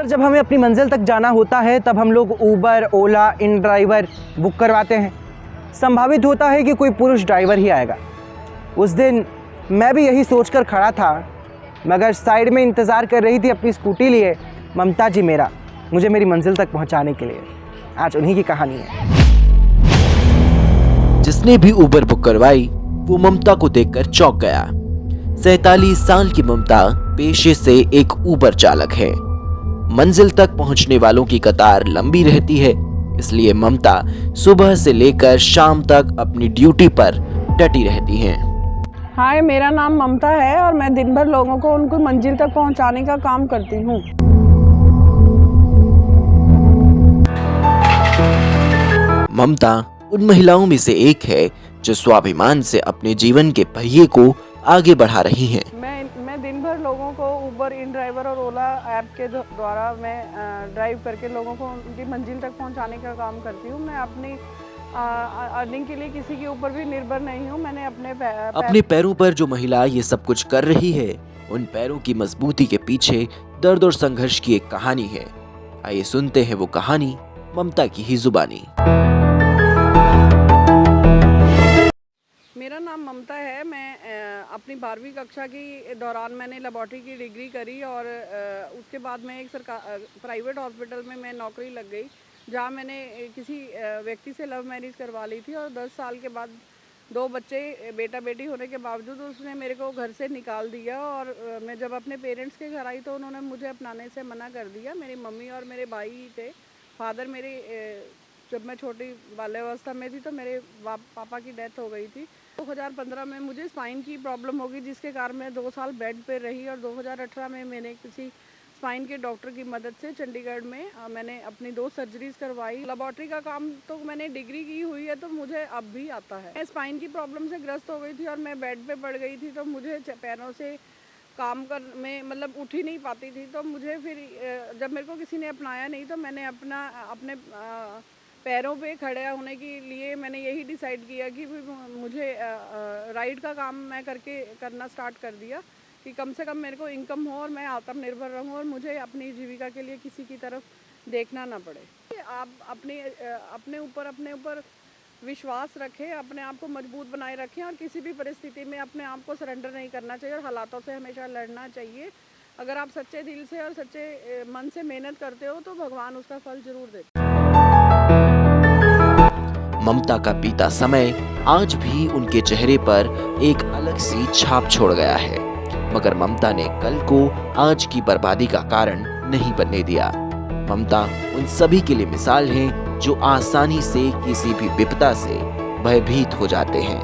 जब हमें अपनी मंजिल तक जाना होता है तब हम लोग ऊबर, ओला, इन ड्राइवर बुक करवाते हैं। संभावित होता है कि कोई पुरुष ड्राइवर ही आएगा। उस दिन मैं भी यही सोचकर खड़ा था, मगर साइड में इंतज़ार कर रही थी अपनी स्कूटी लिए ममता जी मुझे मेरी मंजिल तक पहुंचाने के लिए। आज उन्हीं की कहानी है। जिसने भी उबर बुक करवाई वो ममता को देखकर चौंक गया। 47 साल की ममता पेशे से एक उबर चालक है। मंजिल तक पहुंचने वालों की कतार लंबी रहती है, इसलिए ममता सुबह से लेकर शाम तक अपनी ड्यूटी पर डटी रहती हैं। हाय, मेरा नाम ममता है और मैं दिन भर लोगों को उनको मंजिल तक पहुंचाने का काम करती हूँ। ममता उन महिलाओं में से एक है जो स्वाभिमान से अपने जीवन के पहिए को आगे बढ़ा रही हैं। मैं दिन भर लोगों को उबर, इन ड्राइवर और ओला ऐप के द्वारा मैं ड्राइव करके लोगों को उनकी मंजिल तक पहुंचाने का काम करती हूं। मैं अपनी अर्निंग के लिए किसी के ऊपर भी निर्भर नहीं हूं। मैंने अपने पैरों पर जो महिला ये सब कुछ कर रही है, उन पैरों की मजबूती के पीछे दर्द और संघर्ष की एक कहानी है। आइए सुनते हैं वो कहानी ममता की ही जुबानी। मेरा नाम ममता है। मैं अपनी 12वीं कक्षा की दौरान मैंने लेबोरेटरी की डिग्री करी और उसके बाद मैं एक प्राइवेट हॉस्पिटल में मैं नौकरी लग गई, जहाँ मैंने किसी व्यक्ति से लव मैरिज करवा ली थी और 10 साल के बाद 2 बच्चे बेटा बेटी होने के बावजूद उसने मेरे को घर से निकाल दिया। और मैं जब अपने पेरेंट्स के घर आई तो उन्होंने मुझे अपनाने से मना कर दिया। मेरी मम्मी और मेरे भाई थे। फादर मेरे जब मैं छोटी बाल्यावस्था में थी तो मेरे पापा की डेथ हो गई थी। 2015 में मुझे स्पाइन की प्रॉब्लम होगी, जिसके कारण मैं 2 साल बेड पे रही और 2018 में मैंने किसी स्पाइन के डॉक्टर की मदद से चंडीगढ़ में मैंने अपनी 2 सर्जरीज करवाई। लेबोरेटरी का काम तो मैंने डिग्री की हुई है तो मुझे अब भी आता है। मैं स्पाइन की प्रॉब्लम से ग्रस्त हो गई थी और मैं बेड पे पड़ गई थी, तो मुझे पैरों से काम कर में मतलब उठ ही नहीं पाती थी। तो मुझे फिर जब मेरे को किसी ने अपनाया नहीं तो मैंने अपने पैरों पे खड़े होने के लिए मैंने यही डिसाइड किया कि मुझे राइड का काम मैं करना स्टार्ट कर दिया कि कम से कम मेरे को इनकम हो और मैं आत्मनिर्भर रहूं और मुझे अपनी जीविका के लिए किसी की तरफ देखना ना पड़े। आप अपने ऊपर विश्वास रखें, अपने आप को मजबूत बनाए रखें और किसी भी परिस्थिति में अपने आप को सरेंडर नहीं करना चाहिए और हालातों से हमेशा लड़ना चाहिए। अगर आप सच्चे दिल से और सच्चे मन से मेहनत करते हो तो भगवान उसका फल जरूर देते हैं। ममता का बीता समय आज भी उनके चेहरे पर एक अलग सी छाप छोड़ गया है, मगर ममता ने कल को आज की बर्बादी का कारण नहीं बनने दिया। ममता उन सभी के लिए मिसाल हैं जो आसानी से किसी भी विपदा से भयभीत हो जाते हैं।